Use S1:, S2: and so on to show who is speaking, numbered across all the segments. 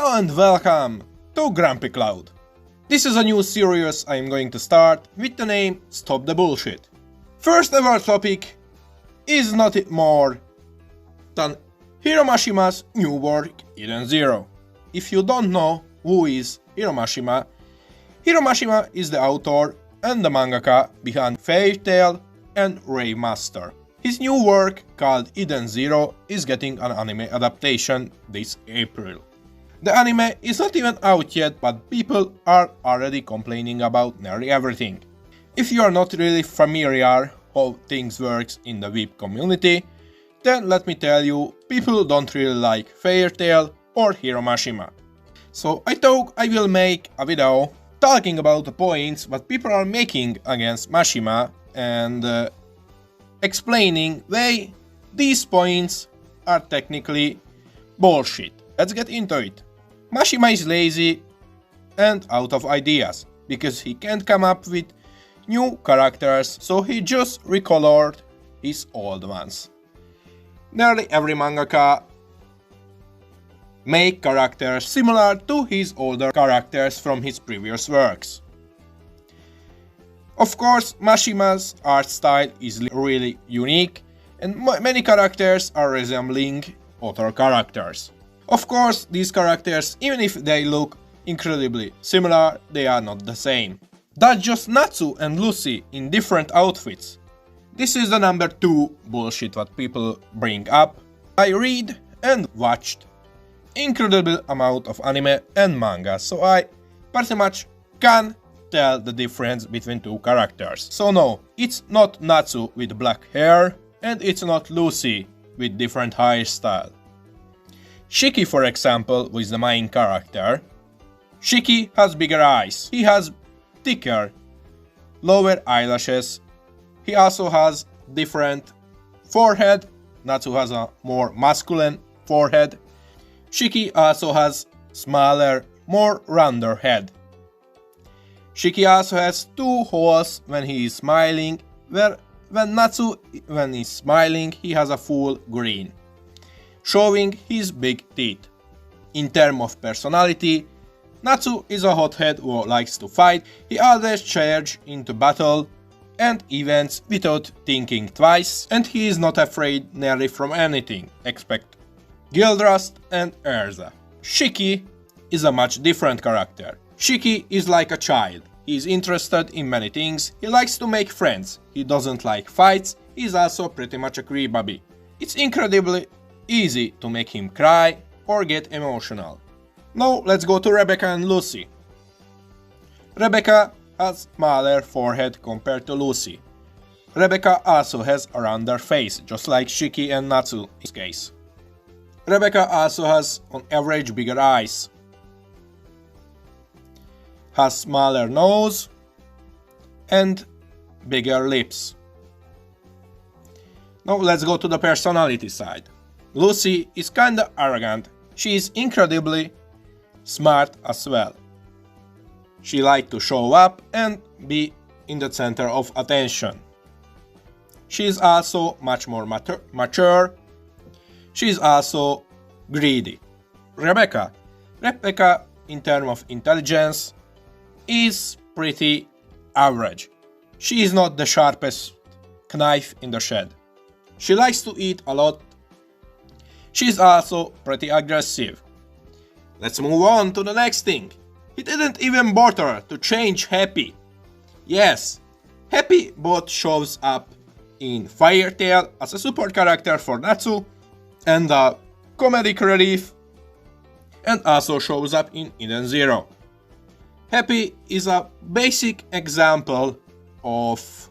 S1: Hello and welcome to Grumpy Cloud. This is a new series I am going to start with the name Stop the Bullshit. First ever topic is not more than Hiro Mashima's new work Eden Zero. If you don't know who is Hiro Mashima, Hiro Mashima is the author and the mangaka behind Fairy Tail and Rave Master. His new work called Eden Zero is getting an anime adaptation this April. The anime is not even out yet, but people are already complaining about nearly everything. If you are not really familiar how things works in the weeb community, then let me tell you, people don't really like Fairy Tail or Hiro Mashima. So I thought I will make a video talking about the points what people are making against Mashima and explaining why these points are technically bullshit. Let's get into it. Mashima is lazy and out of ideas, because he can't come up with new characters, so he just recolored his old ones. Nearly every mangaka make characters similar to his older characters from his previous works. Of course, Mashima's art style is really unique, and many characters are resembling other characters. Of course, these characters, even if they look incredibly similar, they are not the same. That's just Natsu and Lucy in different outfits. This is the number 2 bullshit what people bring up. I read and watched incredible amount of anime and manga, so I pretty much can tell the difference between two characters. So no, it's not Natsu with black hair, and it's not Lucy with different hairstyle. Shiki, for example, who is the main character, Shiki has bigger eyes, he has thicker, lower eyelashes, he also has different forehead, Natsu has a more masculine forehead, Shiki also has smaller, more rounder head. Shiki also has 2 holes when he is smiling, when Natsu, when he's smiling, he has a full grin, showing his big teeth. In terms of personality, Natsu is a hothead who likes to fight, he always charges into battle and events without thinking twice, and he is not afraid nearly from anything, except Gildrast and Erza. Shiki is a much different character. Shiki is like a child, he is interested in many things, he likes to make friends, he doesn't like fights, he is also pretty much a crybaby. It's incredibly easy to make him cry or get emotional. Now let's go to Rebecca and Lucy. Rebecca has smaller forehead compared to Lucy. Rebecca also has a rounder face, just like Shiki and Natsu in this case. Rebecca also has on average bigger eyes, has smaller nose and bigger lips. Now let's go to the personality side. Lucy is kinda arrogant, she is incredibly smart as well. She likes to show up and be in the center of attention. She is also much more mature. She is also greedy. Rebecca in terms of intelligence is pretty average. She is not the sharpest knife in the shed. She likes to eat a lot. She is also pretty aggressive. Let's move on to the next thing. He didn't even bother to change Happy. Yes, Happy both shows up in Fairy Tail as a support character for Natsu and a comedic relief, and also shows up in Eden Zero. Happy is a basic example of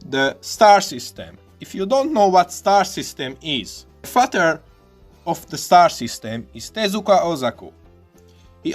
S1: the star system. If you don't know what star system is, the father of the star system is Tezuka Ozaku. He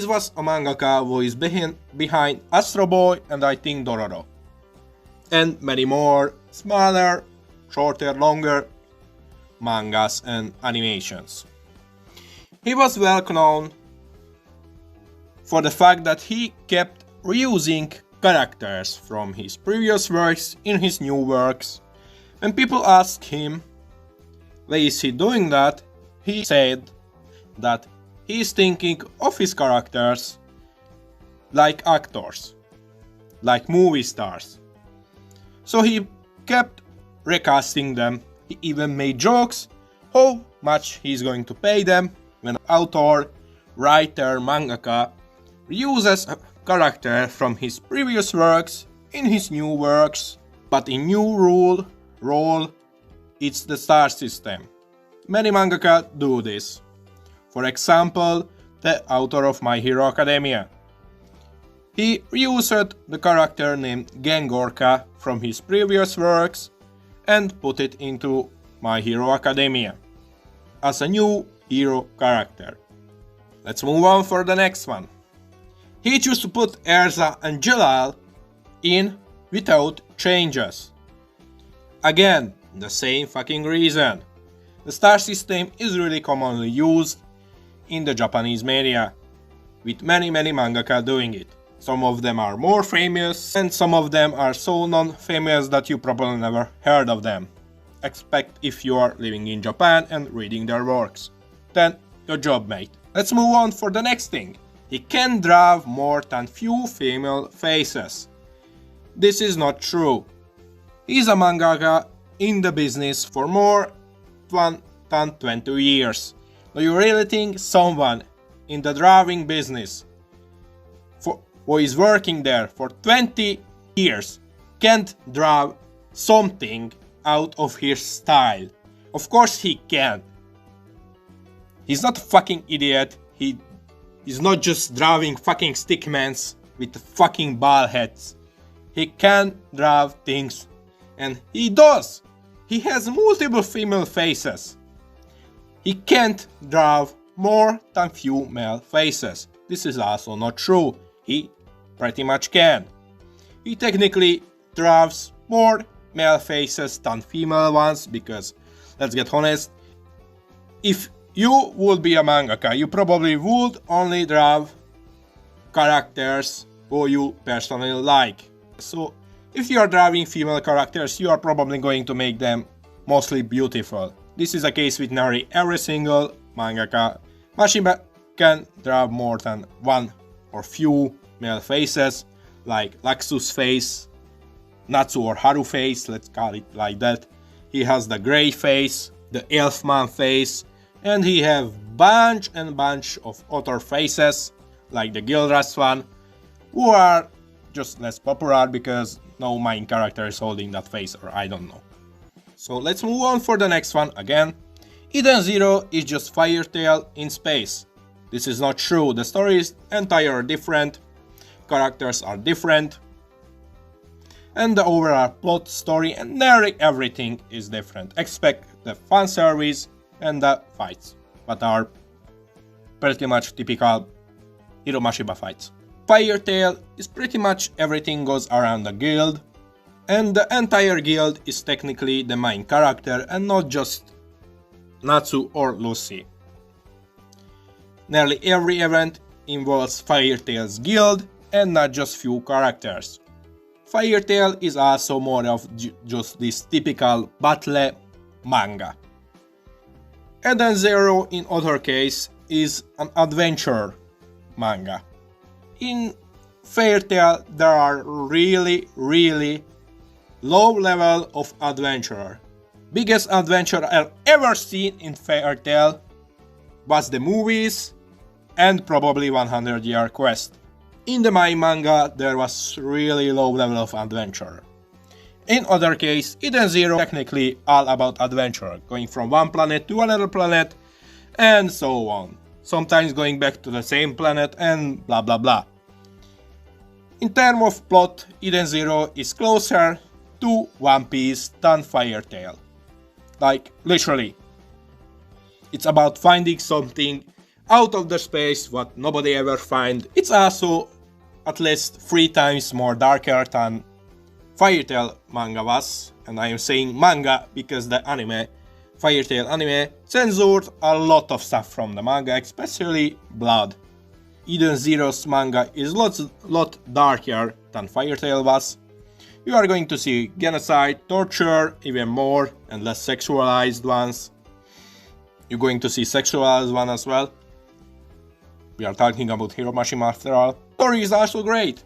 S1: was a mangaka who is behind Astro Boy and I think Dororo, and many more smaller, shorter, longer mangas and animations. He was well known for the fact that he kept reusing characters from his previous works in his new works. When people asked him why is he doing that, he said that he is thinking of his characters like actors, like movie stars. So he kept recasting them. He even made jokes how much he's going to pay them when author, writer, mangaka reuses a character from his previous works in his new works, but in new role, it's the star system. Many mangaka do this. For example, the author of My Hero Academia. He reused the character named Gengorka from his previous works and put it into My Hero Academia as a new hero character. Let's move on for the next one. He chose to put Erza and Jelal in without changes. Again, the same fucking reason. The star system is really commonly used in the Japanese media, with many mangaka doing it. Some of them are more famous, and some of them are so non-famous that you probably never heard of them. Except if you are living in Japan and reading their works. Then, your job, mate. Let's move on for the next thing. He can draw more than few female faces. This is not true. He's a mangaka in the business for more than 20 years. Do you really think someone in the drawing business who is working there for 20 years can't draw something out of his style? Of course he can. He's not a fucking idiot. He's not just drawing fucking stickmans with fucking ball heads. He can draw things, and he does. He has multiple female faces. He can't draw more than few male faces. This is also not true. He pretty much can. He technically draws more male faces than female ones because, let's get honest, if you would be a mangaka, you probably would only draw characters who you personally like. So, if you are drawing female characters, you are probably going to make them mostly beautiful. This is the case with nearly every single mangaka. Mashima can draw more than one or few male faces, like Laksu's face, Natsu or Haru face, let's call it like that. He has the grey face, the Elfman face, and he have bunch of other faces, like the Gilras one, who are just less popular because no main character is holding that face, or I don't know. So let's move on for the next one again. Eden Zero is just Fire Tail in space. This is not true. The story is entirely different, characters are different, and the overall plot, story, and nearly everything is different, except the fan service and the fights, but are pretty much typical Hiro Mashima fights. Fire Tail is pretty much everything goes around the guild, and the entire guild is technically the main character and not just Natsu or Lucy. Nearly every event involves Fire Tail's guild and not just few characters. Fire Tail is also more of just this typical battle manga. Eden Zero, in other case, is an adventure manga. In Fairy Tail, there are really low level of adventure. Biggest adventure I've ever seen in Fairy Tail was the movies and probably 100 Year Quest. In the main manga, there was really low level of adventure. In other case, Eden Zero technically all about adventure, going from one planet to another planet and so on. Sometimes going back to the same planet and blah blah blah. In terms of plot, Eden Zero is closer to One Piece than Fairy Tail. Like, literally. It's about finding something out of the space what nobody ever find. It's also at least 3 times more darker than Fairy Tail manga was. And I am saying manga because the anime, Fairy Tail anime, censored a lot of stuff from the manga, especially blood. Eden Zero's manga is lot darker than Fairy Tail was. You are going to see genocide, torture, even more and less sexualized ones. You're going to see sexualized one as well. We are talking about Hiro Mashima after all. Tori is also great.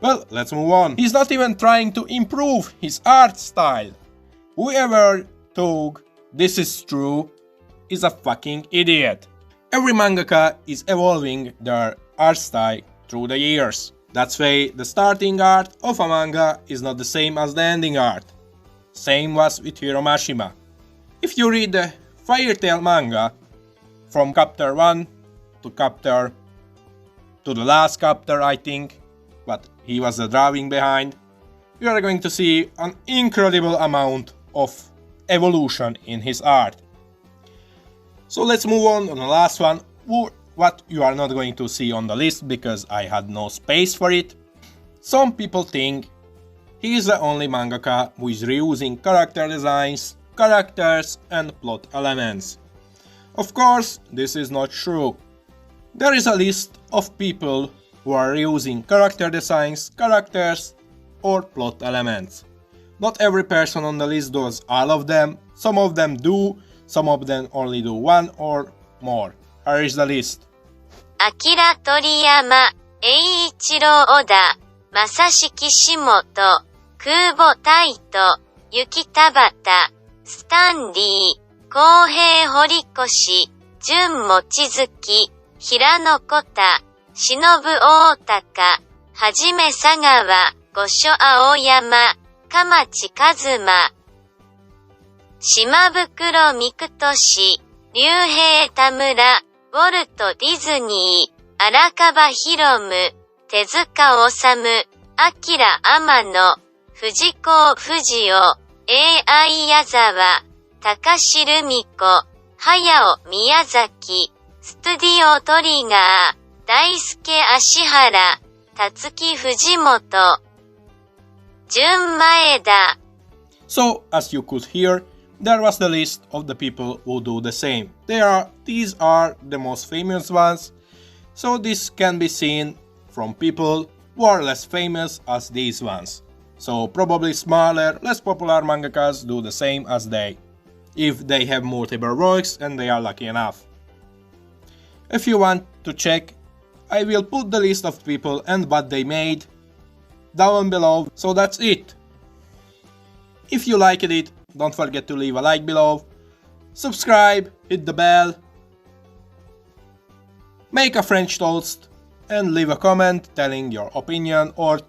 S1: Well, let's move on. He's not even trying to improve his art style. Whoever told this is true is a fucking idiot. Every mangaka is evolving their art style through the years. That's why the starting art of a manga is not the same as the ending art. Same was with Hiro Mashima. If you read the Fairy Tail manga from chapter 1 to the last chapter, I think, but he was the drawing behind, you are going to see an incredible amount of evolution in his art. So let's move on to the last one, what you are not going to see on the list because I had no space for it. Some people think he is the only mangaka who is reusing character designs, characters and plot elements. Of course, this is not true. There is a list of people who are reusing character designs, characters or plot elements. Not every person on the list does all of them, some of them do, some of them only do one or more. Here is the list.
S2: Akira Toriyama, Eiichiro Oda, Masashi Kishimoto, Kubo Taito, Yuki Tabata, Stan Lee, Kohei Horikoshi, Jun Mochizuki, Hirano Kota, Shinobu Otaka, Hajime Sagawa, Gosho Aoyama, Kamachi Kazuma, Shimabukuro Mikutoshi, Ryuhei Tamura, Boruto Disney, Arakawa Hiromu, Tezuka Osamu, Akira Amano, Fujiko Fujio, Eiizawa, Takashi Rumiko, Hayao Miyazaki, Studio Trigger, Daisuke Ashihara, Tatsuki Fujimoto, Jun Maeda.
S1: So, as you could hear, there was the list of the people who do the same. These are the most famous ones, so this can be seen from people who are less famous as these ones. So probably smaller, less popular mangakas do the same as they, if they have multiple works and they are lucky enough. If you want to check, I will put the list of people and what they made down below, so that's it. If you liked it, don't forget to leave a like below, subscribe, hit the bell, make a French toast, and leave a comment telling your opinion or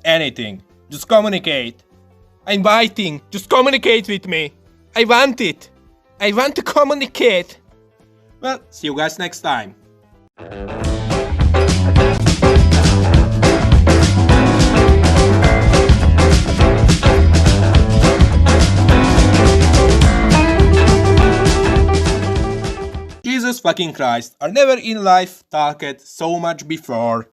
S1: anything. Just communicate. I'm waiting. Just communicate with me. I want it. I want to communicate. Well, see you guys next time. Jesus fucking Christ, I never in life talked so much before.